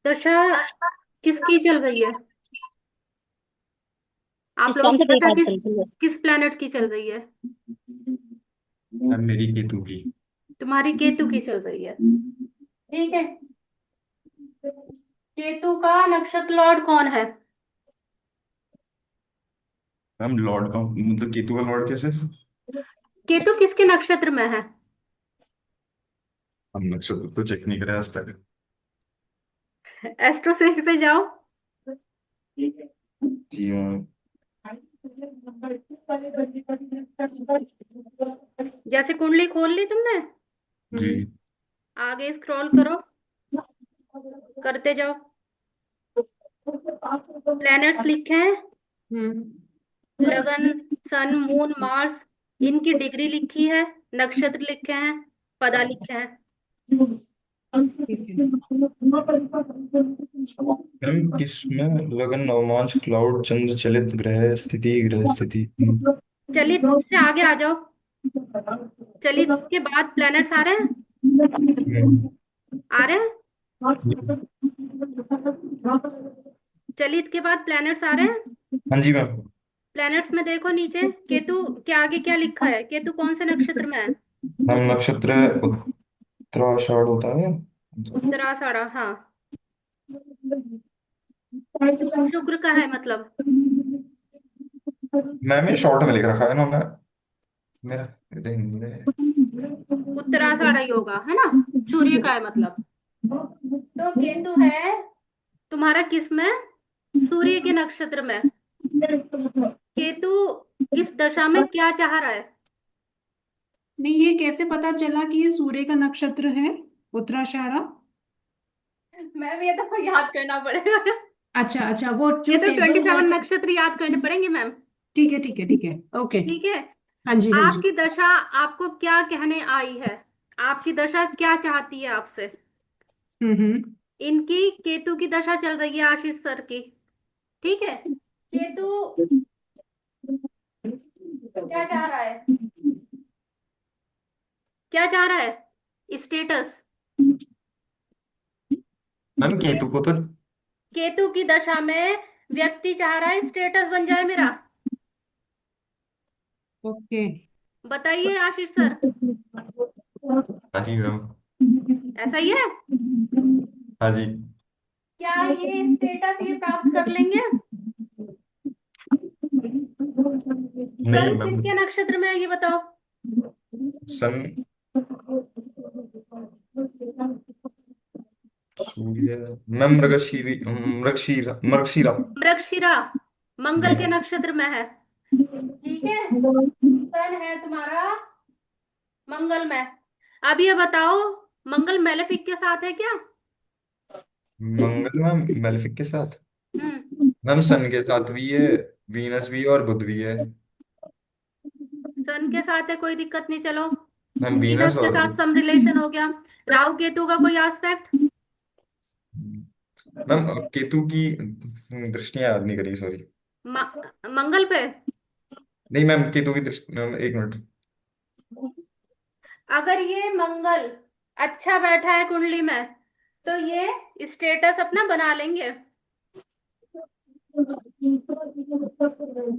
दशा किसकी चल रही है? आप किस लोगों की प्लान पे दशा बात किस चल रही है? किस प्लेनेट की चल रही है? मैम मेरी केतु की। तुम्हारी केतु की चल रही है। ठीक है। केतु का नक्षत्र लॉर्ड कौन है? मैम लॉर्ड का मतलब केतु का लॉर्ड कैसे? केतु किसके नक्षत्र में है? हम नक्षत्र तो चेक नहीं करे आज तक। एस्ट्रोसेट पे जाओ। जी मैम। जैसे कुंडली खोल ली तुमने, जी। आगे स्क्रॉल करो, करते जाओ। प्लैनेट्स लिखे हैं। लगन, सन, मून, मार्स, इनकी डिग्री लिखी है। नक्षत्र लिखे हैं। पदा लिखे हैं। ठीक है। मैम किसमें लगन नवमांश क्लाउड चंद्र चलित ग्रह स्थिति ग्रह स्थिति चलित से आगे आ जाओ। चलित के बाद प्लैनेट्स आ रहे हैं। आ रहे हैं। चलित के बाद प्लैनेट्स आ रहे हैं। हाँ जी मैम। प्लैनेट्स में देखो नीचे, केतु के आगे क्या लिखा है? केतु कौन से नक्षत्र में है? मैम नक्षत्र उत्तराषाढ़ होता है। उत्तराषाढ़ा, हाँ। शुक्र का है मतलब। मैम ये शॉर्ट में लिख रखा है ना मैं मेरा ये हिंदी में। उत्तराषाढ़ा ही होगा, है ना? सूर्य का है मतलब। तो केतु है तुम्हारा किस में? सूर्य के नक्षत्र में। केतु इस दशा में क्या चाह रहा है? नहीं, ये कैसे पता चला कि ये सूर्य का नक्षत्र है, उत्तराषाढ़ा? मैम ये तो याद करना पड़ेगा। अच्छा अच्छा, वो ये जो तो ट्वेंटी टेबल है। सेवन नक्षत्र याद करने पड़ेंगे मैम। ठीक है ठीक है ठीक है। ओके। ठीक है। हाँ जी हाँ जी। आपकी दशा आपको क्या कहने आई है? आपकी दशा क्या चाहती है आपसे? हम्म। इनकी केतु की दशा चल रही है, आशीष सर की। ठीक है। केतु क्या चाह रहा है? क्या चाह रहा है? स्टेटस। मैम केतु को तो केतु की दशा में व्यक्ति चाह रहा है स्टेटस बन जाए मेरा। ओके। बताइए आशीष सर। हाँ जी मैम। ऐसा ही है? हाँ जी। क्या ये स्टेटस ये प्राप्त कर लेंगे? नहीं सन मैम। किसके नक्षत्र में है ये बताओ। सन सूर्य मैम मृगशीरा मृगशीरा। मृगशिरा, जी। मंगल के नक्षत्र में है। ठीक है। सन है तुम्हारा मंगल में। अब ये बताओ, मंगल मेलेफिक के साथ है क्या? मंगल मैम मेलेफिक के साथ। हम्म। मैम सन के साथ भी है। वीनस भी है और बुध भी है। सन के साथ है, कोई दिक्कत नहीं, चलो। मैम वीनस वीनस के और साथ बुध। सम रिलेशन हो गया। राहु केतु का कोई एस्पेक्ट? मैम केतु की दृष्टियां याद नहीं करी सॉरी। मंगल पे। नहीं मैम केतु की दृष्टि मैम, एक मिनट। अगर ये मंगल अच्छा बैठा है कुंडली में, तो ये स्टेटस अपना बना लेंगे।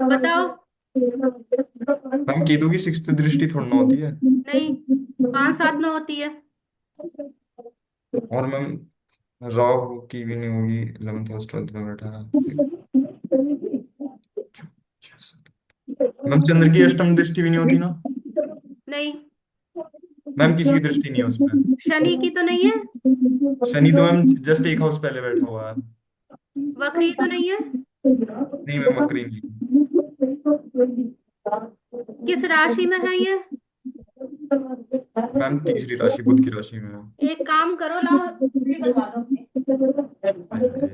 बताओ। मैम केतु की सिक्स्थ दृष्टि थोड़ी ना होती है। नहीं, 5 7 में होती है। और मैम राहु की भी नहीं होगी 11th और 12th में बैठा है। मैम चंद्र की अष्टम दृष्टि भी नहीं होती ना। नहीं। मैम किसी की दृष्टि नहीं है उसमें। शनि की तो नहीं है? शनि तो मैम जस्ट एक हाउस पहले बैठा हुआ है। वक्री तो नहीं है? नहीं मैम वक्री नहीं। किस राशि में है ये? मैम तीसरी राशि बुध की राशि में है। एक काम करो, लाओ कुंडली बनवा दो अपनी। हाय हाय।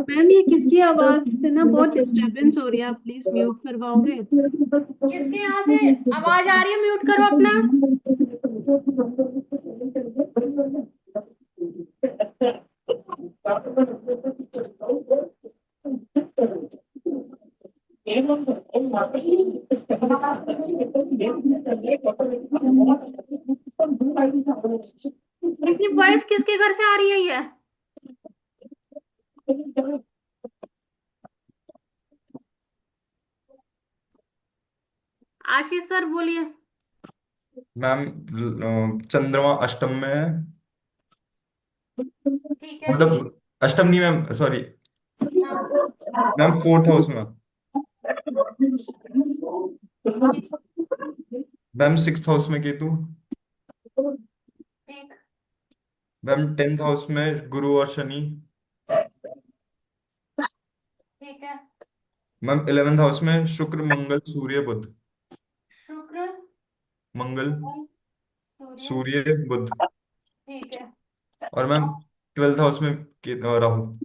मैम, ये किसकी आवाज से ना बहुत डिस्टरबेंस हो रही है, आप प्लीज म्यूट करवाओगे? किसके यहाँ से आवाज आ रही है? म्यूट करो अपना। इतनी वॉइस किसके घर से आ रही है ये? आशीष सर बोलिए। मैम चंद्रमा अष्टम में है। ठीक है। मतलब अष्टम नहीं मैम, सॉरी हाँ। मैम, फोर्थ हाउस में। ठीक। मैम सिक्स हाउस में केतु। ठीक। मैम टेंथ हाउस में गुरु और शनि। ठीक है। मैम इलेवेंथ हाउस में शुक्र मंगल सूर्य बुध। शुक्र मंगल मंगल सूर्य। सूर्य बुध। ठीक है। और मैम ट्वेल्थ हाउस में राहु।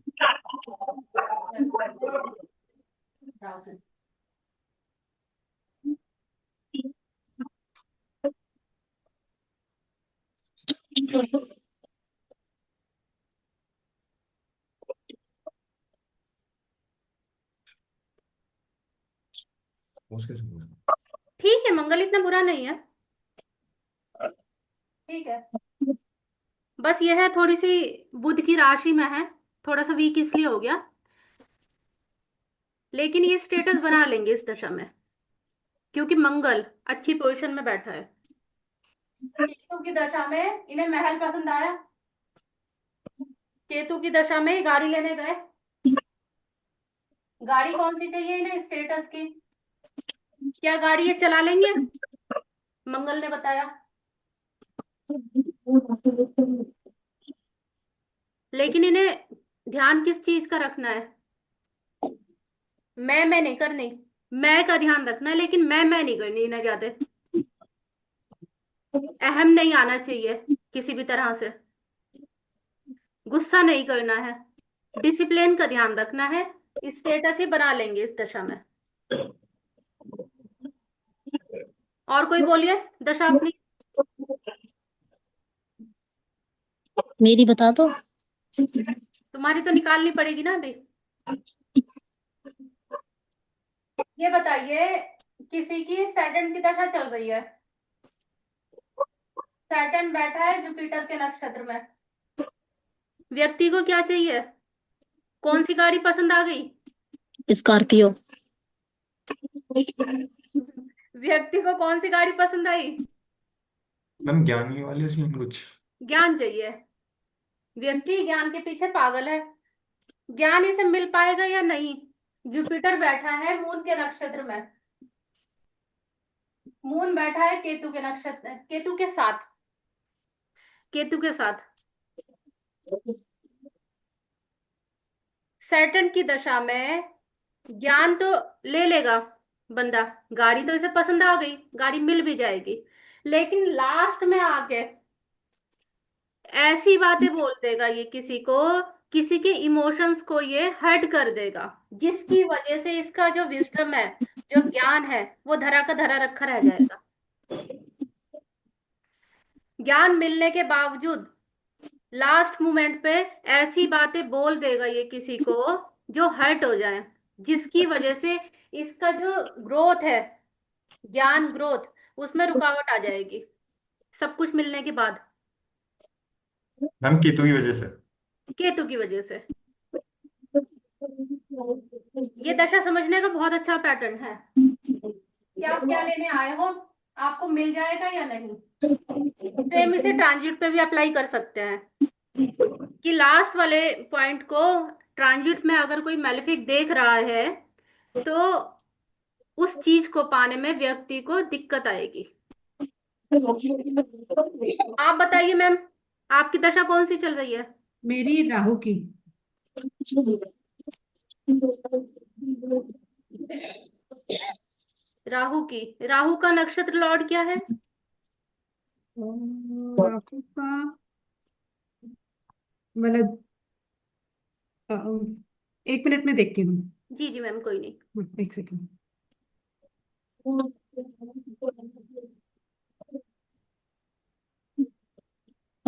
राहुल। उसके से- ठीक है, मंगल इतना बुरा नहीं है। ठीक है। बस यह है थोड़ी सी बुध की राशि में है, थोड़ा सा वीक इसलिए हो गया, लेकिन ये स्टेटस बना लेंगे इस दशा में, क्योंकि मंगल अच्छी पोजीशन में बैठा है। केतु की दशा में इन्हें महल पसंद आया। केतु की दशा में गाड़ी लेने गए। गाड़ी कौन सी चाहिए इन्हें? स्टेटस की। क्या गाड़ी ये चला लेंगे? मंगल ने बताया। लेकिन इन्हें ध्यान किस चीज का रखना है? मैं नहीं करनी। मैं का ध्यान रखना है, लेकिन मैं नहीं करनी इन्हें ज्यादा। अहम नहीं आना चाहिए किसी भी तरह से। गुस्सा नहीं करना है। डिसिप्लिन का ध्यान रखना है। स्टेटस ही बना लेंगे इस दशा में। और कोई बोलिए दशा अपनी। मेरी बता दो। तुम्हारी तो निकालनी पड़ेगी ना अभी। ये बताइए, किसी की सैटर्न की दशा चल रही है। सैटर्न बैठा है जुपिटर के नक्षत्र में। व्यक्ति को क्या चाहिए? कौन सी गाड़ी पसंद आ गई? स्कॉर्पियो। व्यक्ति को कौन सी गाड़ी पसंद आई? मैम ज्ञानी वाले सीन कुछ। ज्ञान चाहिए। व्यक्ति ज्ञान के पीछे पागल है। ज्ञान इसे मिल पाएगा या नहीं? जुपिटर बैठा है मून के नक्षत्र में। मून बैठा है केतु के नक्षत्र, केतु के साथ। केतु के साथ सैटर्न की दशा में ज्ञान तो ले लेगा बंदा। गाड़ी तो इसे पसंद आ गई, गाड़ी मिल भी जाएगी, लेकिन लास्ट में आके ऐसी बातें बोल देगा ये किसी को, किसी के इमोशंस को ये हर्ट कर देगा, जिसकी वजह से इसका जो विजडम है, जो ज्ञान है, वो धरा का धरा रखा रह जाएगा। ज्ञान मिलने के बावजूद लास्ट मोमेंट पे ऐसी बातें बोल देगा ये किसी को जो हर्ट हो जाए, जिसकी वजह से इसका जो ग्रोथ है, ज्ञान ग्रोथ, उसमें रुकावट आ जाएगी सब कुछ मिलने के बाद। मैम केतु की वजह से। केतु की वजह से। ये दशा समझने का बहुत अच्छा पैटर्न है कि आप क्या लेने आए हो, आपको मिल जाएगा या नहीं। सेम इसे ट्रांजिट पे भी अप्लाई कर सकते हैं कि लास्ट वाले पॉइंट को ट्रांजिट में अगर कोई मैलेफिक देख रहा है, तो उस चीज को पाने में व्यक्ति को दिक्कत आएगी। आप बताइए मैम, आपकी दशा कौन सी चल रही है? मेरी राहु की। राहु की। राहु का नक्षत्र लॉर्ड क्या है? राहु का मतलब 1 मिनट में देखती हूँ। जी जी मैम, कोई नहीं। 1 सेकंड।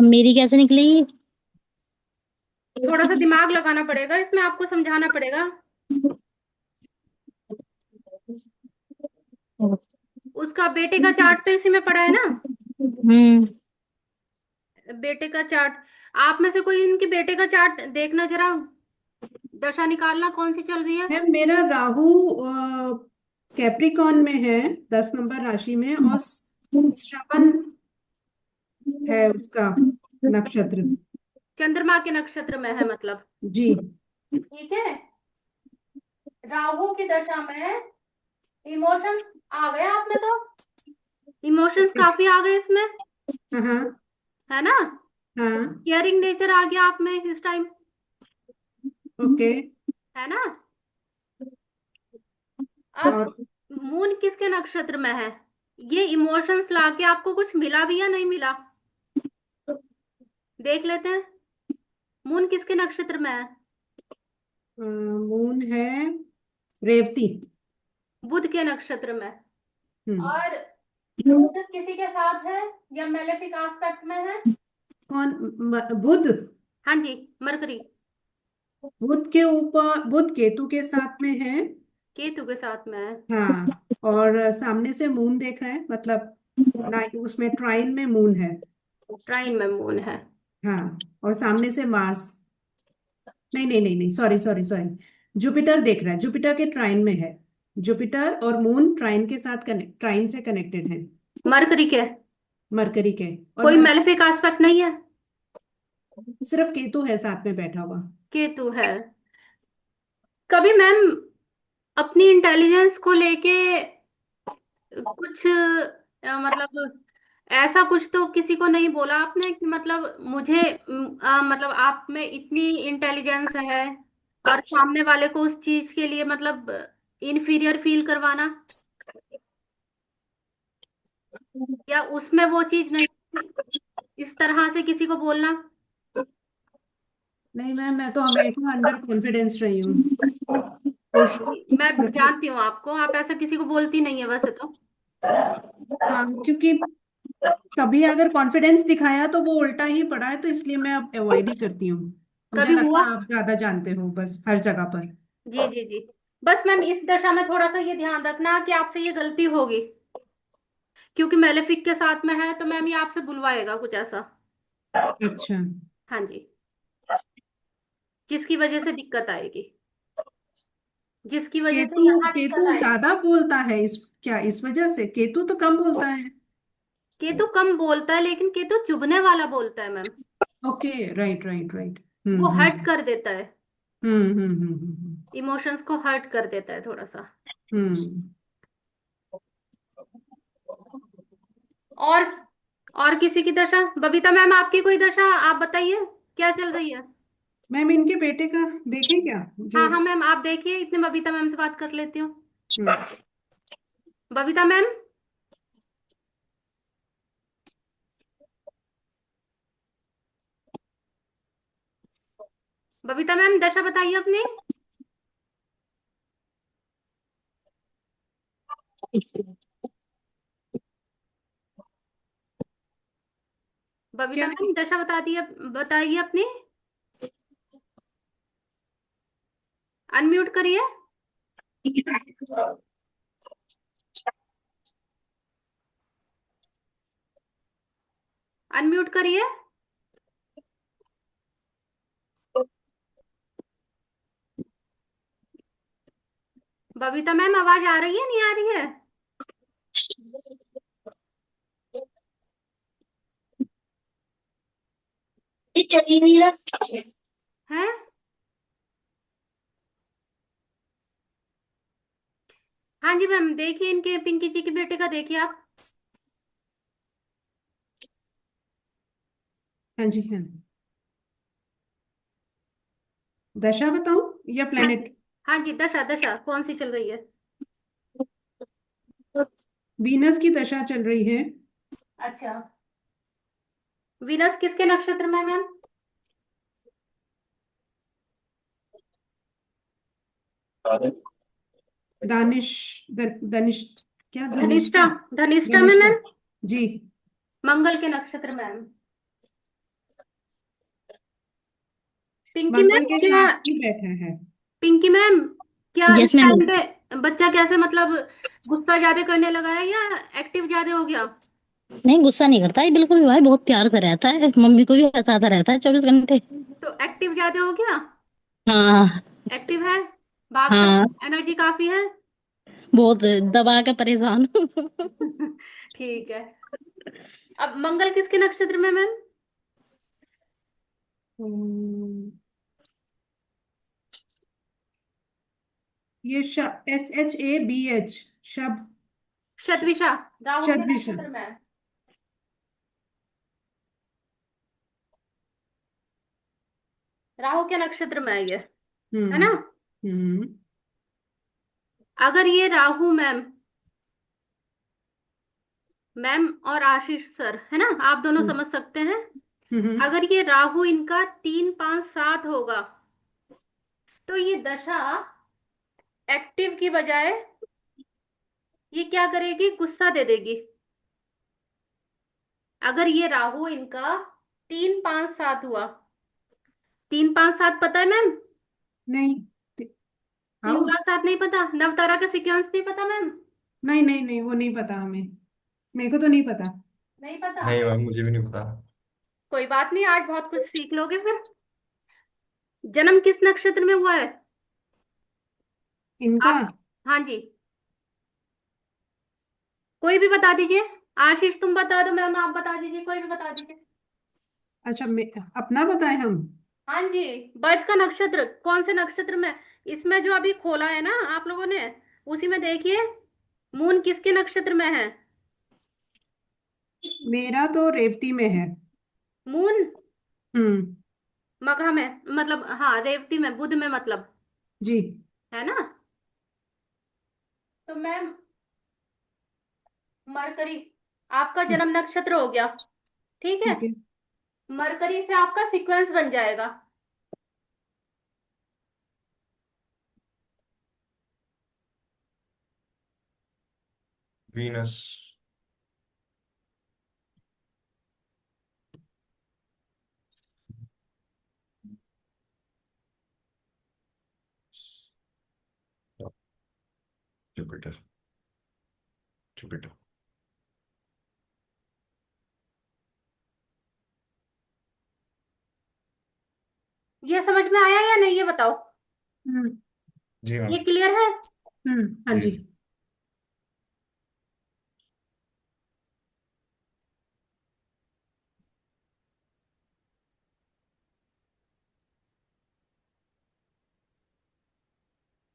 अब मेरी कैसे निकलेगी? थोड़ा सा दिमाग लगाना पड़ेगा इसमें, आपको समझाना पड़ेगा। उसका बेटे का चार्ट तो इसी में पड़ा है ना। हम्म। बेटे का चार्ट। आप में से कोई इनके बेटे का चार्ट देखना जरा, दशा निकालना कौन सी चल रही है। मैम मेरा राहु कैप्रिकॉन में है, 10 नंबर राशि में, और श्रवण है उसका नक्षत्र। चंद्रमा के नक्षत्र में है मतलब। जी। ठीक है। राहु की दशा में इमोशंस आ गए आप में तो, इमोशंस ओके। काफी आ गए इसमें, हाँ है ना। हाँ। केयरिंग नेचर आ गया आप में इस टाइम, ओके। है ना। अब और मून किसके नक्षत्र में है, ये इमोशंस लाके आपको कुछ मिला भी या नहीं मिला, देख लेते हैं। मून किसके नक्षत्र में है। मून है रेवती। बुध के नक्षत्र में। हम्म। और बुध किसी के साथ है या मेलेफिक आस्पेक्ट में है। कौन? बुध। हाँ जी, मरकरी। बुध के ऊपर, बुध केतु के साथ में है। केतु के साथ में है। हाँ, और सामने से मून देख रहा है, मतलब ना, उसमें ट्राइन में मून है। ट्राइन में मून है। हाँ, और सामने से मार्स। नहीं नहीं नहीं नहीं, सॉरी सॉरी सॉरी, जुपिटर देख रहा है, जुपिटर के ट्राइन में है। जुपिटर और मून ट्राइन के साथ कनेक्ट, ट्राइन से कनेक्टेड है। मरकरी के मरकरी के। और कोई मेलेफिक आस्पेक्ट नहीं है। सिर्फ केतु है साथ में बैठा हुआ। केतु है। कभी मैम अपनी इंटेलिजेंस को लेके कुछ मतलब ऐसा कुछ तो किसी को नहीं बोला आपने कि मतलब मुझे मतलब आप में इतनी इंटेलिजेंस है और सामने वाले को उस चीज के लिए मतलब इन्फीरियर फील करवाना, या उसमें वो चीज नहीं, इस तरह से किसी को बोलना। नहीं मैम, मैं तो हमेशा अंडर कॉन्फिडेंस रही हूँ। कोश- मैं जानती हूँ आपको, आप ऐसा किसी को बोलती नहीं है वैसे तो। हाँ, क्योंकि कभी अगर कॉन्फिडेंस दिखाया तो वो उल्टा ही पड़ा है, तो इसलिए मैं अब अवॉइड ही करती हूँ। मुझे कभी लगता हुआ। है आप ज्यादा जानते हो बस हर जगह पर। जी जी जी। बस मैम इस दशा में थोड़ा सा ये ध्यान रखना कि आपसे ये गलती होगी, क्योंकि मेलेफिक के साथ में है तो मैम ये आपसे बुलवाएगा कुछ ऐसा। अच्छा। हाँ जी। जिसकी वजह से दिक्कत आएगी, जिसकी वजह से केतु, यहाँ दिक्कत केतु आएगी। ज्यादा बोलता है इस, क्या इस वजह से? केतु तो कम बोलता है। केतु कम बोलता है लेकिन केतु चुभने वाला बोलता है ma'am. Okay, right right right. वो हर्ट हम्म। कर देता है, हम्म। इमोशंस को हर्ट कर देता है थोड़ा सा। हम्म। और और किसी की दशा, बबीता मैम आपकी कोई दशा आप बताइए, क्या चल रही है। मैम इनके बेटे का देखें क्या हाँ जो? हाँ मैम आप देखिए, इतने बबीता मैम से बात कर लेती हूँ। हम्म। बबीता मैम, बबीता मैम दशा बताइए अपनी। बबीता क्या? मैम दशा बता दी, बताइए अपनी। अनम्यूट करिए। अनम्यूट करिए। बबीता मैम आवाज आ रही है नहीं आ रही है। ये चली नहीं रहा। है। हाँ जी मैम देखिए, इनके पिंकी जी के बेटे का देखिए आप। हाँ जी, हाँ। दशा बताऊं या हाँ जी। प्लेनेट? हाँ जी दशा, दशा कौन सी चल रही है। वीनस की दशा चल रही है। अच्छा। वीनस किसके नक्षत्र में है मैम। दानिश, दनिश, क्या धनिष्ठा। धनिष्ठा? धनिष्ठा में धनिष्ठा। मैम, जी। मंगल के नक्षत्र में मैम। पिंकी मंगल मैम के क्या, साथ ही बैठा है। पिंकी मैम क्या इस यस मैम। टाइम पे बच्चा कैसे मतलब गुस्सा ज्यादा करने लगा है या एक्टिव ज्यादा हो गया। नहीं, गुस्सा नहीं करता है बिल्कुल भी भाई, बहुत प्यार से रहता है, मम्मी को भी हंसाता रहता है 24 घंटे। तो एक्टिव ज्यादा हो गया? हाँ। एक्टिव है, भागता हाँ, है, एनर्जी काफी है। बहुत दबा के परेशान हूँ। ठीक है। अब मंगल किसके नक्षत्र में मैम? हम्म, ये SHABH, शब शतभिषा, राहु के शतभिषा। नक्षत्र में है। राहु के नक्षत्र में है ये, है हम्म। ना? हम्म। अगर ये राहु मैम, मैम और आशीष सर, है ना, आप दोनों हम्म। समझ सकते हैं। हम्म। अगर ये राहु इनका 3 5 7 होगा, तो ये दशा एक्टिव की बजाय ये क्या करेगी, गुस्सा दे देगी। अगर ये राहु इनका 3 5 7 हुआ, 3 5 7 पता है मैम? नहीं, तीन हाउस। पांच सात नहीं पता? नवतारा का सीक्वेंस नहीं पता मैम? नहीं नहीं नहीं, वो नहीं पता हमें, मेरे को तो नहीं पता। नहीं पता? नहीं मैम, मुझे भी नहीं पता। कोई बात नहीं, आज बहुत कुछ सीख लोगे फिर। जन्म किस नक्षत्र में हुआ है इनका। आप? हाँ जी, कोई भी बता दीजिए। आशीष तुम बता दो, मैम आप बता दीजिए, कोई भी बता दीजिए। अच्छा, अपना बताए हम। हाँ जी, बर्थ का नक्षत्र कौन से नक्षत्र में? इसमें जो अभी खोला है ना आप लोगों ने, उसी में देखिए मून किसके नक्षत्र में है। मेरा तो रेवती में है। मून हम्म। मघा में, मतलब हाँ रेवती में, बुध में मतलब, जी। है ना? तो मैम मरकरी आपका हम्म, जन्म नक्षत्र हो गया, ठीक है? ठीक है। मरकरी से आपका सीक्वेंस बन जाएगा। वीनस। जुपिटर। जुपिटर। ये समझ में आया या नहीं, ये बताओ। हम्म। जी ये मैम। क्लियर है? हाँ जी। जी।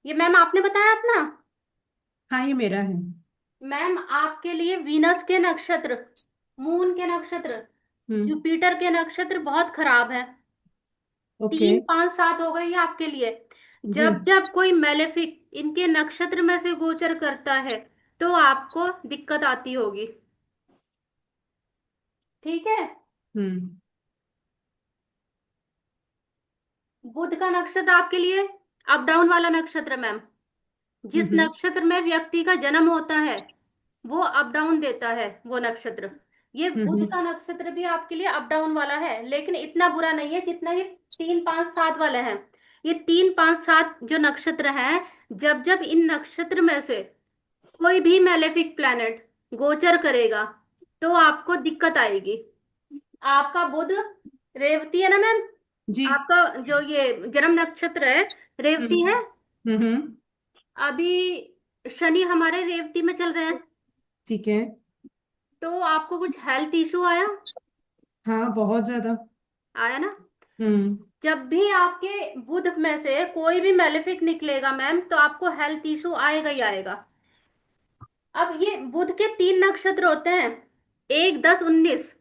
ये मैम आपने बताया अपना। हाँ, ये मेरा है। मैम आपके लिए वीनस के नक्षत्र, मून के नक्षत्र, हम्म। जुपिटर के नक्षत्र बहुत खराब है। ओके। 3 5 7 हो गई आपके लिए। जी। जब जब कोई मेलेफिक इनके नक्षत्र में से गोचर करता है, तो आपको दिक्कत आती होगी, ठीक है? हम्म। बुध का नक्षत्र आपके लिए अप डाउन वाला नक्षत्र मैम। जिस हम्म। नक्षत्र में व्यक्ति का जन्म होता है, वो अप डाउन देता है वो नक्षत्र। ये बुध हम्म। का नक्षत्र भी आपके लिए अप डाउन वाला है, लेकिन इतना बुरा नहीं है जितना ये 3 5 7 वाले हैं। ये 3 5 7 जो नक्षत्र हैं, जब जब इन नक्षत्र में से कोई भी मैलेफिक प्लैनेट गोचर करेगा, तो आपको दिक्कत आएगी। आपका बुध रेवती है ना मैम? जी। आपका जो ये जन्म नक्षत्र है रेवती है। हम्म। हम्म। अभी शनि हमारे रेवती में चल रहे हैं, ठीक है। तो आपको कुछ हेल्थ इशू आया? हाँ, बहुत ज्यादा। आया ना? हम्म। जब भी आपके बुध में से कोई भी मेलेफिक निकलेगा मैम, तो आपको हेल्थ इशू आएगा ही आएगा। अब ये बुध के 3 नक्षत्र होते हैं, 1 10 19।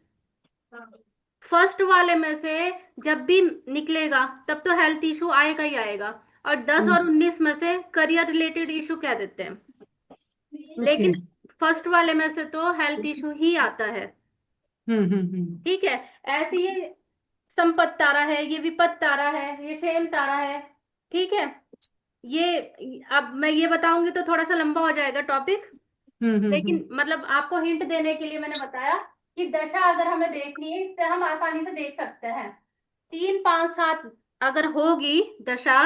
फर्स्ट वाले में से जब भी निकलेगा, तब तो हेल्थ इशू आएगा ही आएगा। और 10 और 19 में से करियर रिलेटेड इशू कह देते हैं। ओके। लेकिन फर्स्ट वाले में से तो हेल्थ इशू ही आता है, हम्म। ठीक है? ऐसे ये संपत तारा है, ये विपत तारा है, ये शेम तारा है, ठीक है? ये अब मैं ये बताऊंगी तो थोड़ा सा लंबा हो जाएगा टॉपिक, हम्म। लेकिन मतलब आपको हिंट देने के लिए मैंने बताया कि दशा अगर हमें देखनी है, इससे हम आसानी से देख सकते हैं। 3 5 7 अगर होगी दशा,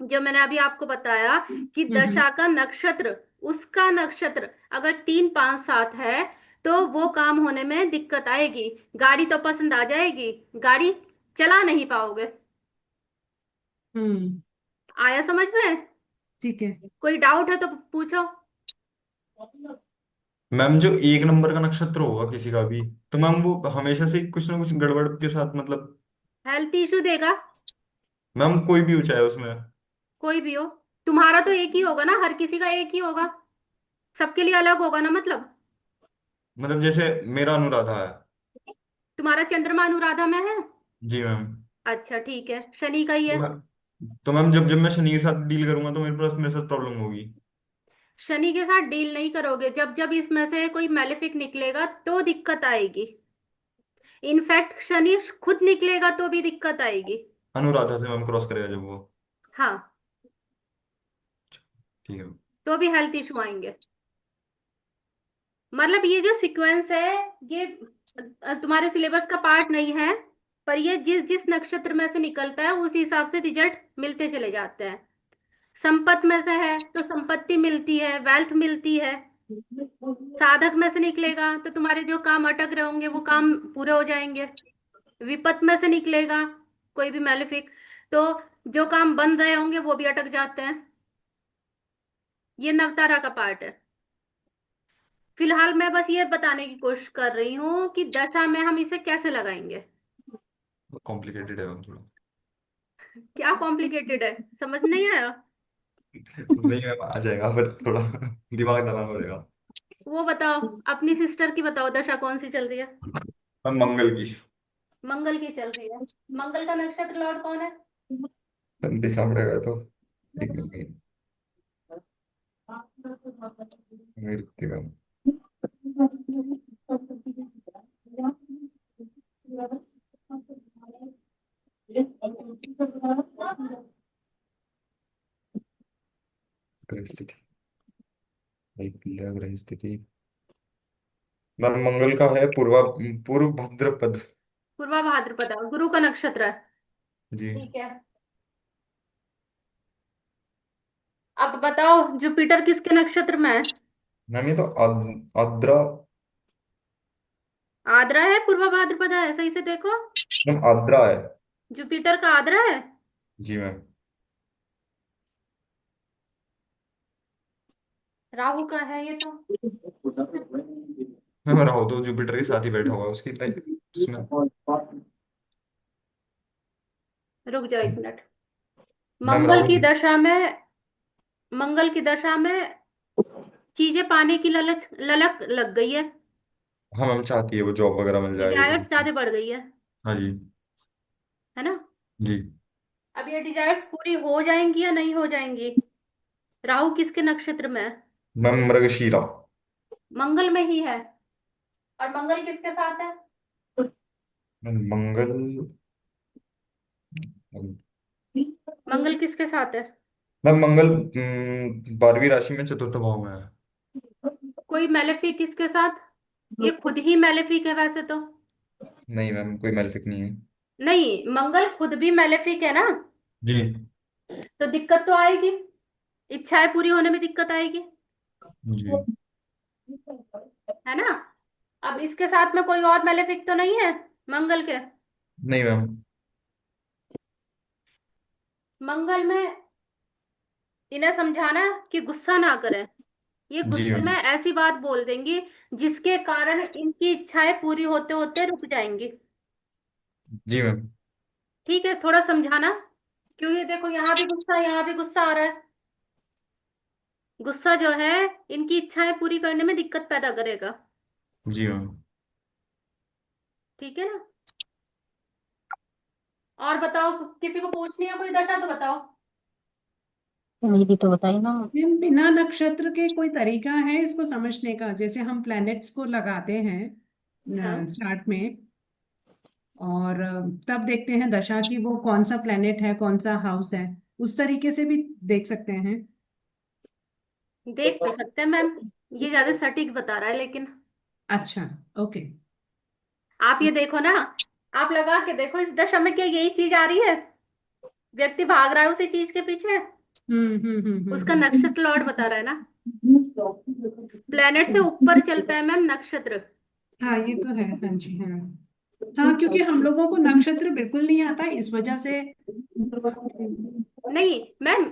जो मैंने अभी आपको बताया कि हम्म। दशा का नक्षत्र, उसका नक्षत्र अगर 3 5 7 है, तो वो काम होने में दिक्कत आएगी। गाड़ी तो पसंद आ जाएगी, गाड़ी चला नहीं पाओगे। हम्म। आया समझ में? ठीक है। कोई डाउट है तो पूछो। मैम जो एक नंबर का नक्षत्र होगा किसी का भी, तो मैम वो हमेशा से कुछ ना कुछ गड़बड़ के साथ मतलब। हेल्थ इशू देगा। मैम कोई भी ऊंचाई है उसमें। कोई भी हो, तुम्हारा तो एक ही होगा ना, हर किसी का एक ही होगा, सबके लिए अलग होगा ना मतलब। मतलब जैसे मेरा अनुराधा है। तुम्हारा चंद्रमा अनुराधा में है। जी मैम। अच्छा ठीक है, शनि का ही तो है। मैम, तो मैम जब जब मैं शनि के साथ डील करूंगा तो मेरे साथ प्रॉब्लम होगी। शनि के साथ डील नहीं करोगे, जब जब इसमें से कोई मैलेफिक निकलेगा तो दिक्कत आएगी। इनफैक्ट शनि खुद निकलेगा तो भी दिक्कत आएगी। अनुराधा से मैम क्रॉस करेगा जब वो। हाँ, ठीक है। तो भी हेल्थ इशू आएंगे। मतलब ये जो सीक्वेंस है, ये तुम्हारे सिलेबस का पार्ट नहीं है, पर ये जिस जिस नक्षत्र में से निकलता है उस हिसाब से रिजल्ट मिलते चले जाते हैं। संपत्ति में से है तो संपत्ति मिलती है, वेल्थ मिलती है। साधक में से निकलेगा तो तुम्हारे जो काम अटक रहे होंगे वो काम पूरे हो जाएंगे। विपत्त में से निकलेगा कोई भी मैलेफिक, तो जो काम बन रहे होंगे वो भी अटक जाते हैं। ये नवतारा का पार्ट है। फिलहाल मैं बस ये बताने की कोशिश कर रही हूँ कि दशा में हम इसे कैसे लगाएंगे। कॉम्प्लिकेटेड है मैम थोड़ा। क्या कॉम्प्लिकेटेड है, समझ नहीं आया? नहीं मैम आ जाएगा पर थोड़ा दिमाग लगाना पड़ेगा। वो बताओ, अपनी सिस्टर की बताओ, दशा कौन सी चल रही है? मैम मंगल की। मंगल की चल रही है। मंगल का नक्षत्र लॉर्ड कौन है? देखना पड़ेगा तो। एक मिनट मैम। ग्रह स्थिति, एक ग्रह स्थिति। मैम मंगल का है पूर्व भाद्रपद। पूर्वा भाद्रपद, गुरु का नक्षत्र है। जी। ठीक है, अब बताओ जुपिटर किसके नक्षत्र में है? मैम ये तो आद्रा। आद्रा है, पूर्वा भाद्रपद है, सही से देखो। मैम आद्रा है। जुपिटर का आद्रा है। जी मैम। राहु का है ये तो। मैम राहु तो जुपिटर के साथ ही बैठा हुआ है उसकी लाइक उसमें। रुक जाओ एक मिनट। मैम मंगल राहु। की दशा में, मंगल की दशा में चीजें पाने की ललच ललक लग गई है। हाँ मैम चाहती है वो जॉब वगैरह मिल जाए ये सब। डिजायर्स ज्यादा बढ़ गई है। हाँ जी। है ना? जी। अब ये डिजायर्स पूरी हो जाएंगी या नहीं हो जाएंगी? राहु किसके नक्षत्र में है? मैम मृगशीरा। मंगल में ही है। और मंगल किसके साथ है? मैम मंगल। मंगल किसके साथ है? मैम मंगल 12वीं राशि में चतुर्थ भाव में है। कोई मैलेफिक किसके साथ? ये खुद ही मैलेफिक है वैसे तो। नहीं मैम कोई मैलेफिक नहीं है। नहीं, मंगल खुद भी मैलेफिक है ना। जी। तो दिक्कत तो आएगी, इच्छाएं पूरी होने में दिक्कत आएगी। जी। है ना? अब इसके साथ में कोई और मैलेफिक तो नहीं है मंगल के? नहीं मैम। मंगल में इन्हें समझाना कि गुस्सा ना करें। ये जी गुस्से में मैम। ऐसी बात बोल देंगी जिसके कारण इनकी इच्छाएं पूरी होते होते रुक जाएंगी। जी मैम। ठीक है, थोड़ा समझाना। क्यों, ये देखो यहाँ भी गुस्सा, यहाँ भी गुस्सा आ रहा है। गुस्सा जो है इनकी इच्छाएं पूरी करने में दिक्कत पैदा करेगा। जी मैम। ठीक है ना? और बताओ, किसी को पूछनी है कोई दशा तो बताओ। मेरी तो बताई ना। मैम बिना नक्षत्र के कोई तरीका है इसको समझने का, जैसे हम प्लैनेट्स को लगाते हाँ, हैं चार्ट में, और तब देखते हैं दशा की वो कौन सा प्लैनेट है, कौन सा हाउस है, उस तरीके से भी देख सकते हैं। देख तो सकते हैं मैम, ये ज्यादा सटीक बता रहा है लेकिन। अच्छा। ओके। आप ये देखो ना, आप लगा के देखो इस दशा में क्या यही चीज आ रही है? व्यक्ति भाग रहा है उसी चीज के पीछे। उसका हम्म। नक्षत्र लॉर्ड बता रहा है ना। प्लेनेट से ऊपर चलता है मैम नक्षत्र। हाँ ये तो है, हाँ जी हाँ। हाँ क्योंकि हम लोगों को नक्षत्र बिल्कुल नहीं आता, इस वजह से। नहीं मैम,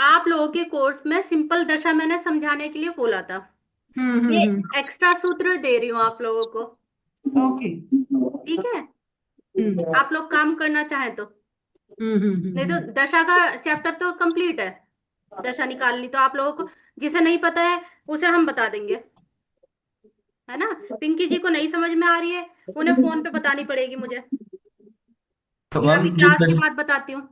आप लोगों के कोर्स में सिंपल दशा मैंने समझाने के लिए बोला था। ये हम्म। एक्स्ट्रा सूत्र दे रही हूँ आप लोगों को। ओके। ठीक है, हम्म आप लोग काम करना चाहें तो। नहीं तो हम्म। दशा का चैप्टर तो कंप्लीट है। दशा निकालनी तो आप लोगों को, जिसे नहीं पता है उसे हम बता देंगे, है ना। पिंकी जी को नहीं समझ में आ रही है, उन्हें फोन पे बतानी पड़ेगी मुझे, तो या मैम अभी क्लास के बाद बताती हूँ।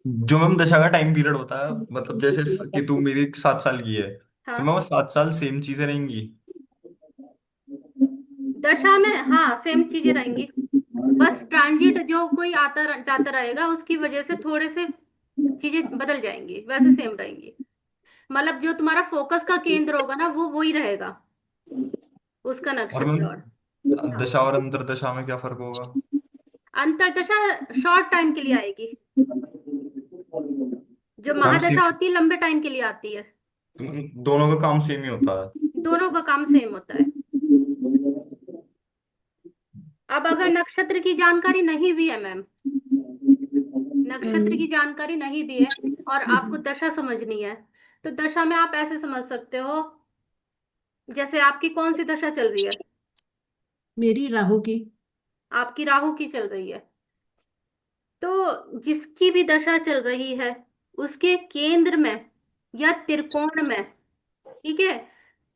जो मैम दशा का टाइम पीरियड होता है, मतलब जैसे कि तू मेरी 7 साल की है, तो मैं वो हाँ, 7 साल सेम चीजें रहेंगी। दशा में हाँ सेम चीजें रहेंगी, बस ट्रांजिट जो कोई आता जाता रहेगा उसकी वजह से थोड़े से चीजें बदल जाएंगी, वैसे सेम रहेंगी। मतलब जो तुम्हारा फोकस का केंद्र होगा ना वो वही रहेगा, उसका और नक्षत्र। और मैम हाँ, दशा और अंतरदशा में क्या फर्क होगा? अंतरदशा शॉर्ट टाइम के लिए आएगी, जो मैम महादशा सेम, होती है लंबे टाइम के लिए आती है। दोनों का काम सेम ही होता है। दोनों का काम सेम होता है। अब अगर नक्षत्र की जानकारी नहीं भी है मैम, नक्षत्र की जानकारी नहीं भी है और आपको दशा समझनी है, तो दशा में आप ऐसे समझ सकते हो, जैसे आपकी कौन सी दशा चल रही है। मेरी राहु की। आपकी राहु की चल रही है, तो जिसकी भी दशा चल रही है उसके केंद्र में या त्रिकोण में, ठीक है,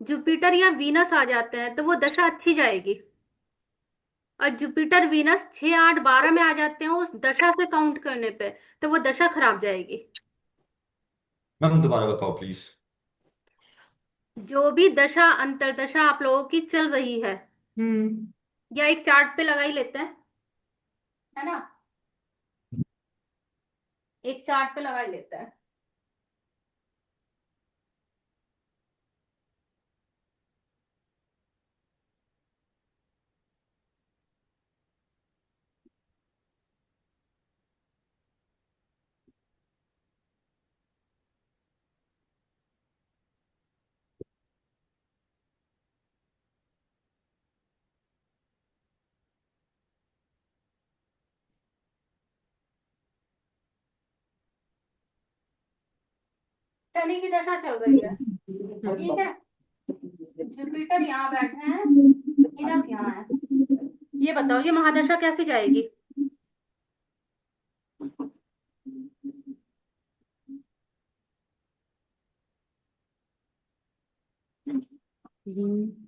जुपिटर या वीनस आ जाते हैं तो वो दशा अच्छी जाएगी। और जुपिटर वीनस 6 8 12 में आ जाते हैं उस दशा से काउंट करने पे, तो वो दशा खराब जाएगी। मैम दोबारा बताओ प्लीज। जो भी दशा अंतरदशा आप लोगों की चल रही है, हम्म या एक चार्ट पे लगा ही लेते हैं, है ना, एक चार्ट पे लगा ही लेते हैं। शनि की दशा चल रही है, ठीक है, जुपिटर यहाँ बैठे हैं, वीनस यहाँ है। ये बताओ ये महादशा कैसी जाएगी। हम्म।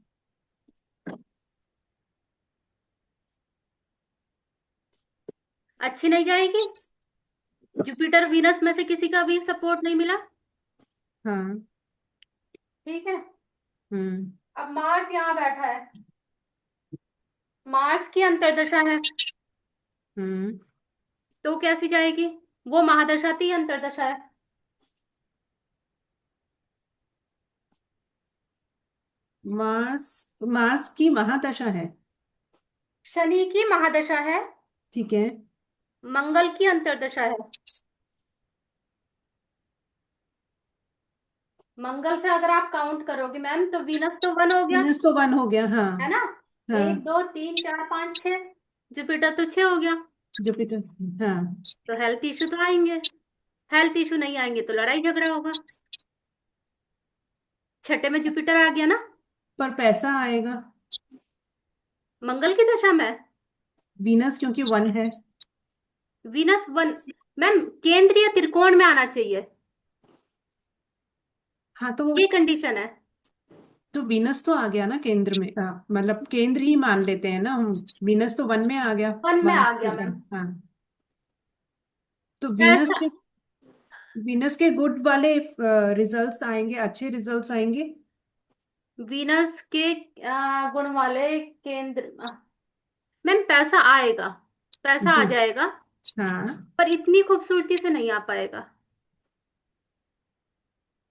अच्छी नहीं जाएगी, जुपिटर वीनस में से किसी का भी सपोर्ट नहीं मिला, हाँ। ठीक है। हम्म अब मार्स यहाँ बैठा है, मार्स की अंतर्दशा है, हम्म। तो कैसी जाएगी। वो महादशा थी, अंतर्दशा है। मार्स, मार्स की महादशा है। शनि की महादशा है, ठीक है। मंगल की अंतर्दशा है। मंगल से अगर आप काउंट करोगे मैम तो वीनस तो 1 हो गया, वीनस तो 1 हो गया, हाँ। है ना। हाँ। 1 2 3 4 5 6, जुपिटर तो 6 हो गया। जुपिटर। हाँ। तो हेल्थ इशू तो आएंगे, हेल्थ इशू नहीं आएंगे तो लड़ाई झगड़ा होगा। छठे में जुपिटर आ गया ना, पर पैसा आएगा। मंगल की दशा में। वीनस क्योंकि 1 है। वीनस 1 मैम केंद्रीय त्रिकोण में आना चाहिए, हाँ तो ये कंडीशन है। वीनस तो आ गया ना केंद्र में, मतलब केंद्र ही मान लेते हैं ना हम। वीनस तो 1 में आ गया। 1 में आ मार्स के गया मैम। साथ, हाँ। तो पैसा, वीनस के गुड वाले रिजल्ट्स आएंगे, अच्छे रिजल्ट्स आएंगे। वीनस के गुण वाले केंद्र, मैम पैसा आएगा, पैसा आ गुड। जाएगा, हाँ। पर इतनी खूबसूरती से नहीं आ पाएगा।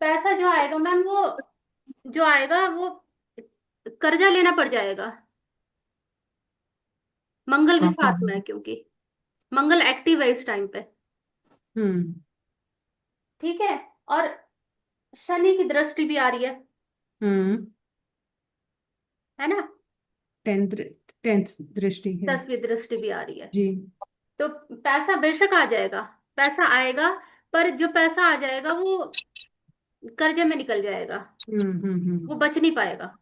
पैसा जो आएगा मैम वो, जो आएगा वो कर्जा लेना पड़ जाएगा। मंगल भी साथ में है क्योंकि मंगल एक्टिव है इस टाइम पे, हम्म ठीक है। और शनि की दृष्टि भी आ रही है, हम्म। है ना? 10th, 10th दृष्टि है। 10वीं दृष्टि भी आ रही है। जी। तो पैसा बेशक आ जाएगा, पैसा आएगा, पर जो पैसा आ जाएगा वो कर्जे में निकल जाएगा, वो हम्म। बच नहीं पाएगा,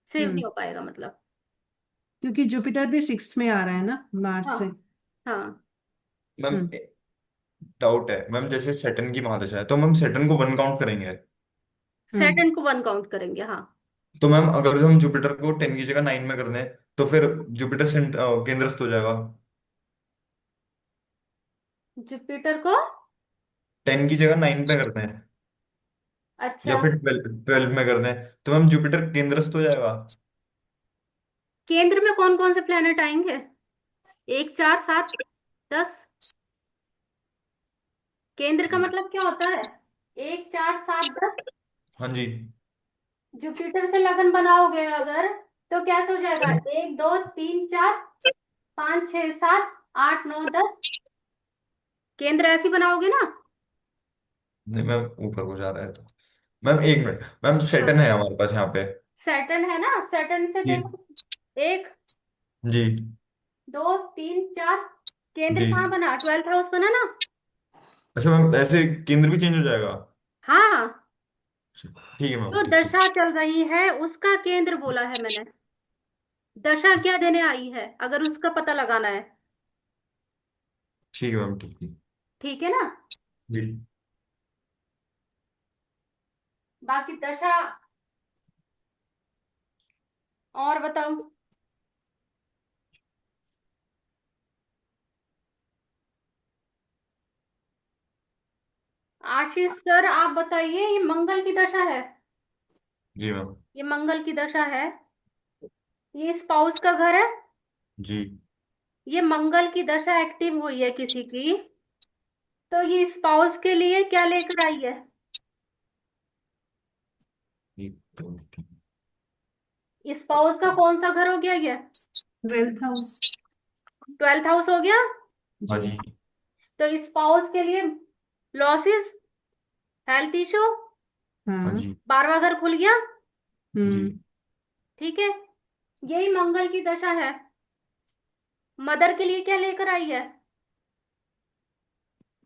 सेव नहीं हम्म। हो पाएगा मतलब। क्योंकि जुपिटर भी 6th में आ रहा है ना, मार्स हाँ से। हाँ। मैम हम्म। डाउट है मैम, जैसे सेटन की महादशा है तो मैम सेटन को वन काउंट करेंगे? हम्म। सैटर्न को वन काउंट करेंगे, हाँ। तो मैम अगर जो हम जुपिटर को 10 की जगह 9 में कर दें तो फिर जुपिटर केंद्रस्थ हो जाएगा? जुपिटर को 10 की जगह 9 पे करते हैं या अच्छा, फिर 12 में कर दें तो मैम जुपिटर केंद्रस्थ हो जाएगा? केंद्र में कौन कौन से प्लेनेट आएंगे? 1, 4, 7, 10। केंद्र का मतलब क्या होता है? 1, 4, 7, 10। हाँ जी। जुपिटर से लगन बनाओगे अगर, तो कैसे हो जाएगा? 1, 2, 3, 4, 5, 6, 7, 8, 9, 10। केंद्र ऐसी बनाओगे ना? नहीं मैम, ऊपर को जा रहा है तो मैम एक मिनट मैम, हाँ। सेटन है हमारे पास यहाँ पे। सैटर्न है ना, सैटर्न से जी। देखो। 1, जी। 2, 3, 4। केंद्र जी। कहाँ बना? 12th हाउस बना ना? अच्छा मैम, ऐसे केंद्र भी चेंज हो जाएगा? हाँ। ठीक है मैम, जो ठीक ठीक। दशा चल रही है उसका केंद्र बोला है मैंने। दशा क्या देने आई है, अगर उसका पता लगाना है। ठीक है मैम, ठीक ठीक। ठीक है ना? जी। बाकी दशा और बताओ। आशीष सर आप बताइए, ये मंगल की दशा है। जी मैम। ये मंगल की दशा है। ये स्पाउस का घर है। जी। ये मंगल की दशा एक्टिव हुई है किसी की, तो ये स्पाउस के लिए क्या लेकर आई है? एक दो तीन। स्पाउस का कौन सा घर हो गया ये? 12th house. 12th हाउस हो गया। हाँ जी। जी। तो स्पाउस के लिए लॉसेस, हेल्थ इशू, हाँ हाँ। जी। 12वां घर खुल गया। जी। हम्म। ठीक है, यही मंगल की दशा है। मदर के लिए क्या लेकर आई है?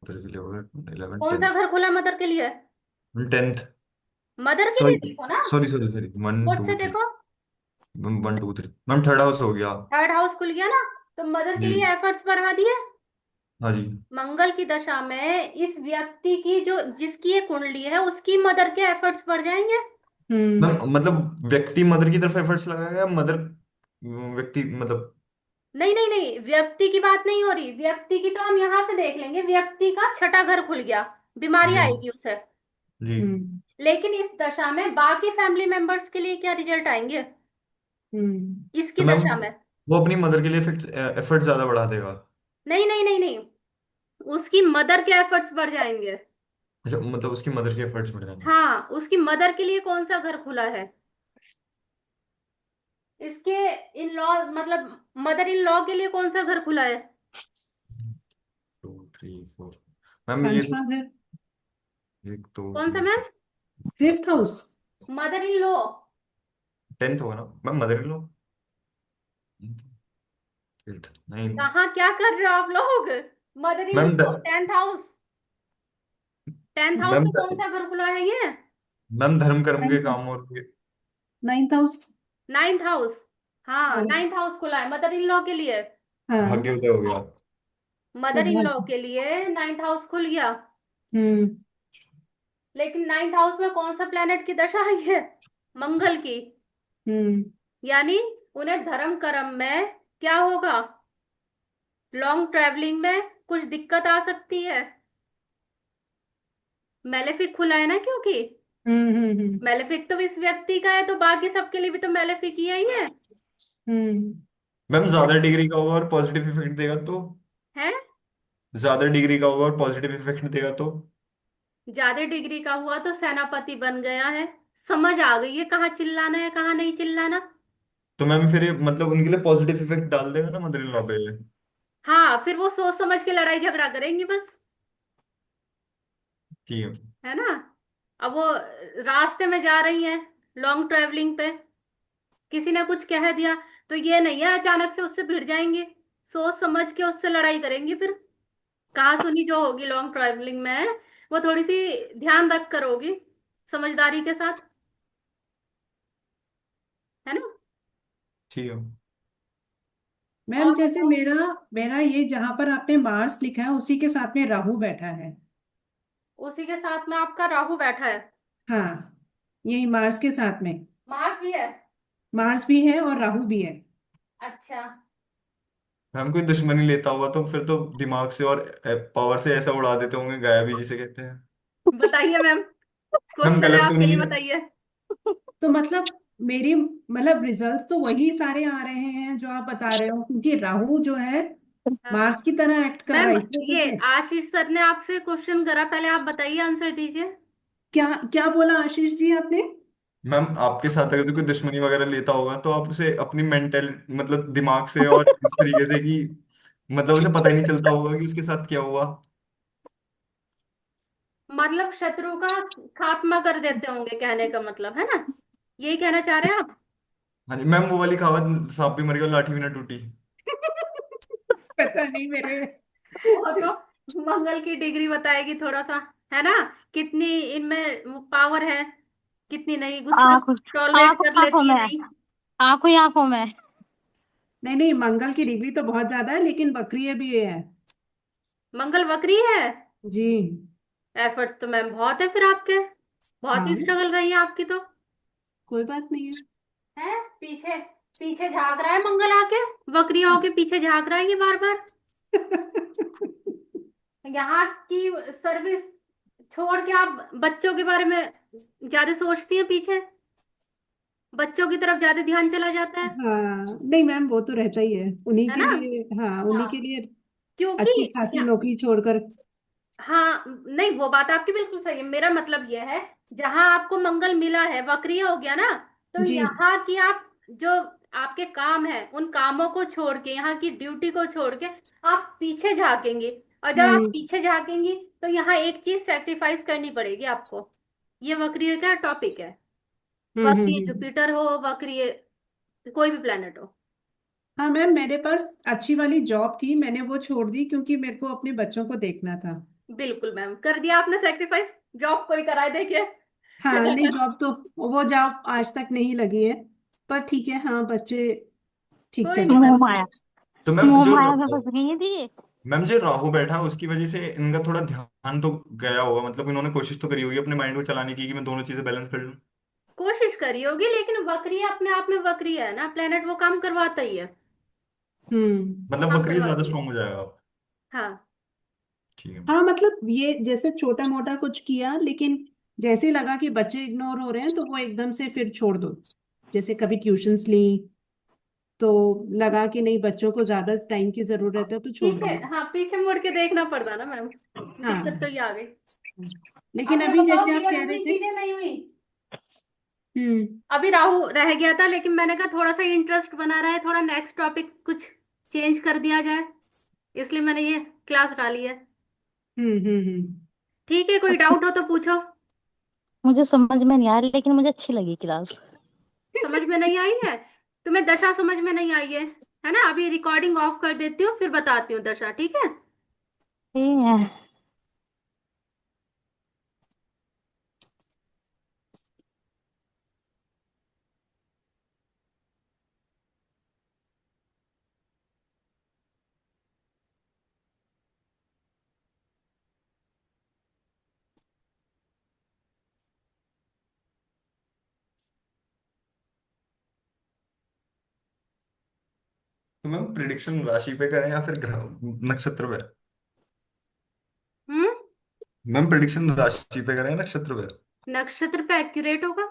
उधर के लिए हो गया 11 कौन सा 10th। घर खुला मदर के लिए? 10th। मदर के लिए सॉरी देखो ना, sorry sorry sorry, one quote two से थ्री देखो। 1 2 3 मैम, थर्ड हाउस हो गया। 3rd हाउस खुल गया ना, तो मदर के जी। लिए एफर्ट्स बढ़ा दिए। हाँ जी। मंगल की दशा में इस व्यक्ति की, जो जिसकी ये कुंडली है, उसकी मदर के एफर्ट्स बढ़ जाएंगे। हम्म। मैम मतलब व्यक्ति मदर की तरफ एफर्ट्स लगाएगा या मदर व्यक्ति मतलब? नहीं नहीं नहीं, व्यक्ति की बात नहीं हो रही। व्यक्ति की तो हम यहां से देख लेंगे, व्यक्ति का 6ठा घर खुल गया, बीमारी जी। आएगी उसे। जी। हम्म। लेकिन इस दशा में बाकी फैमिली मेंबर्स के लिए क्या रिजल्ट आएंगे हम्म। इसकी तो मैम दशा में? वो अपनी मदर के लिए एफर्ट ज्यादा बढ़ा देगा? नहीं नहीं नहीं नहीं, उसकी मदर के एफर्ट्स बढ़ जाएंगे। अच्छा, मतलब उसकी मदर के एफर्ट्स बढ़ जाएंगे? हाँ, उसकी मदर के लिए कौन सा घर खुला है? इसके इन लॉ, मतलब मदर इन लॉ के लिए कौन सा घर खुला है? 2 3 4 मैम ये तो पांचवा घर। 1 2 कौन सा 3 ma'am? 4 5th house. Mother in law. 10th होगा ना ma'am, mother in law. 8th 9th। कहाँ क्या कर रहे हो आप लोग? Mother in ma'am law 10th house. 10th house ma'am का कौन सा घर खुला है ये? मैम धर्म कर्म के 9th काम हाउस। और 9th हाउस। 9th house. हाँ, हाँ। 9th हाउस खुला है मदर इन लॉ के लिए। हाँ। भाग्योदय हो गया। मदर इन लॉ सौभाग्य। के लिए 9th हाउस खुल गया। हम्म। लेकिन 9th हाउस में कौन सा प्लेनेट की दशा आई है? मंगल की। हम्म। यानी उन्हें धर्म कर्म में क्या होगा? लॉन्ग ट्रैवलिंग में कुछ दिक्कत आ सकती है। मेलेफिक खुला है ना, क्योंकि हम्म। मेलेफिक तो इस व्यक्ति का है, तो बाकी सबके लिए भी तो मेलेफिक ही है। हम्म। मैम ज्यादा डिग्री का होगा और पॉजिटिव इफेक्ट देगा तो? है? ज्यादा डिग्री का होगा और पॉजिटिव इफेक्ट देगा तो? ज्यादा डिग्री का हुआ तो सेनापति बन गया है। समझ आ गई है कहाँ चिल्लाना है कहाँ नहीं चिल्लाना। तो मैम फिर ये मतलब उनके लिए पॉजिटिव इफेक्ट डाल देगा ना मदर इन लॉ पे? हाँ, फिर वो सोच समझ के लड़ाई झगड़ा करेंगी बस। ठीक है। है ना? अब वो रास्ते में जा रही हैं, लॉन्ग ट्रैवलिंग पे किसी ने कुछ कह दिया तो ये नहीं है अचानक से उससे भिड़ जाएंगे, सोच समझ के उससे लड़ाई करेंगे। फिर कहा सुनी जो होगी लॉन्ग ट्रैवलिंग में, वो थोड़ी सी ध्यान रख कर होगी, समझदारी के साथ, है ना। ठीक है। मैम और जैसे बताओ। मेरा मेरा ये जहां पर आपने मार्स लिखा है उसी के साथ में राहु बैठा है। उसी के साथ में आपका राहु बैठा है। हाँ, यही मार्स के साथ में मार्स भी है। मार्स भी है और राहु भी है। अच्छा। मैम कोई दुश्मनी लेता हुआ तो फिर तो दिमाग से और पावर से ऐसा उड़ा देते होंगे, गायब ही जिसे कहते हैं। बताइए मैम, मैम क्वेश्चन है गलत तो आपके नहीं लिए, है? बताइए। तो मतलब मेरी मतलब रिजल्ट्स तो वही सारे आ रहे हैं जो आप बता रहे हो, क्योंकि राहु जो है हाँ मार्स की तरह एक्ट कर रहा मैम, है इस वजह ये से। आशीष सर ने आपसे क्वेश्चन करा, पहले आप बताइए, आंसर दीजिए। क्या क्या बोला आशीष जी आपने? मैम आपके साथ अगर तो कोई दुश्मनी वगैरह लेता होगा तो आप उसे अपनी मेंटल मतलब दिमाग से और इस तरीके से कि मतलब उसे पता ही नहीं चलता होगा कि उसके साथ क्या हुआ। मतलब शत्रु का खात्मा कर देते होंगे, कहने का मतलब है ना, यही कहना चाह रहे हैं आप। हाँ जी मैम, वो वाली कहावत सांप भी मर गया लाठी भी ना टूटी। पता नहीं मेरे। वो तो मंगल की डिग्री बताएगी थोड़ा सा, है ना, कितनी इनमें पावर है, कितनी नहीं, गुस्सा आंखों टॉलरेट आंखों कर आंखों लेती है, में नहीं। आंखों ही आंखों में। नहीं नहीं, मंगल की डिग्री तो बहुत ज्यादा है लेकिन बकरी भी है। मंगल वक्री है। जी। एफर्ट्स तो मैम बहुत है फिर आपके, बहुत ही हाँ, स्ट्रगल रही है आपकी तो। कोई बात नहीं है, पीछे पीछे झांक रहा है मंगल आके, वक्री होके पीछे झांक रहा है ये बार बार। है। यहाँ की सर्विस छोड़ के आप बच्चों के बारे में ज्यादा सोचती हैं पीछे, बच्चों की तरफ ज्यादा ध्यान चला जाता है हाँ नहीं मैम, वो तो रहता ही है उन्हीं है के ना। लिए, हाँ उन्हीं हाँ, के लिए क्योंकि अच्छी खासी नौकरी छोड़कर। हाँ नहीं, वो बात आपकी बिल्कुल सही है, मेरा मतलब यह है, जहां आपको मंगल मिला है, वक्री हो गया ना, तो जी। यहाँ की आप जो आपके काम है उन कामों को छोड़ के, यहाँ की ड्यूटी को छोड़ के आप पीछे झांकेंगे, और जब आप हम्म पीछे झांकेंगी तो यहाँ एक चीज सेक्रीफाइस करनी पड़ेगी आपको। ये वक्री का टॉपिक है, वक्री हम्म। जुपिटर हो, वक्री कोई भी प्लेनेट हो। हाँ मैम, मेरे पास अच्छी वाली जॉब थी, मैंने वो छोड़ दी क्योंकि मेरे को अपने बच्चों को देखना था। बिल्कुल मैम, कर दिया आपने सेक्रीफाइस, जॉब कोई कराए देखिए। हाँ नहीं, जॉब तो वो जॉब आज तक नहीं लगी है, पर ठीक है, हाँ बच्चे ठीक कोई चल नहीं रहे मोह मैम। हैं। माया। तो मैम मोह जो माया से फंस गई थी ये। मैम जो राहु बैठा है उसकी वजह से इनका थोड़ा ध्यान तो गया होगा, मतलब इन्होंने कोशिश तो करी होगी अपने माइंड को चलाने की कि मैं दोनों चीजें बैलेंस कर लूं। कोशिश करी होगी, लेकिन वक्री अपने आप में वक्री है ना, प्लेनेट वो काम करवाता ही है, वो मतलब काम बकरी ज्यादा करवाती है। स्ट्रांग हो जाएगा अब। हाँ। ठीक है। हाँ मतलब ये जैसे छोटा मोटा कुछ किया, लेकिन जैसे लगा कि बच्चे इग्नोर हो रहे हैं तो वो एकदम से फिर छोड़ दो। जैसे कभी ट्यूशंस ली तो लगा कि नहीं, बच्चों को ज्यादा टाइम की जरूरत है तो छोड़ पीछे, दिया। हाँ पीछे मुड़ के देखना पड़ता ना मैम, दिक्कत तो हाँ, ये आ गई। लेकिन अच्छा अभी बताओ, जैसे आप क्लियर कह रहे हुई थे। चीजें नहीं हुई। हम्म। अभी राहु रह गया था, लेकिन मैंने कहा थोड़ा सा इंटरेस्ट बना रहा है, थोड़ा नेक्स्ट टॉपिक कुछ चेंज कर दिया जाए, इसलिए मैंने ये क्लास डाली है। हम्म। ठीक है, कोई अच्छा, डाउट हो तो पूछो। मुझे समझ में नहीं आ रही लेकिन मुझे अच्छी लगी क्लास। समझ में नहीं आई है, तुम्हें दशा समझ में नहीं आई है ना, अभी रिकॉर्डिंग ऑफ कर देती हूँ फिर बताती हूँ दशा, ठीक है। ठीक है। तो मैम प्रिडिक्शन राशि पे करें या फिर ग्रह नक्षत्र पे? हम्म। मैम प्रिडिक्शन राशि पे करें या नक्षत्र पे? नक्षत्र पे एक्यूरेट होगा।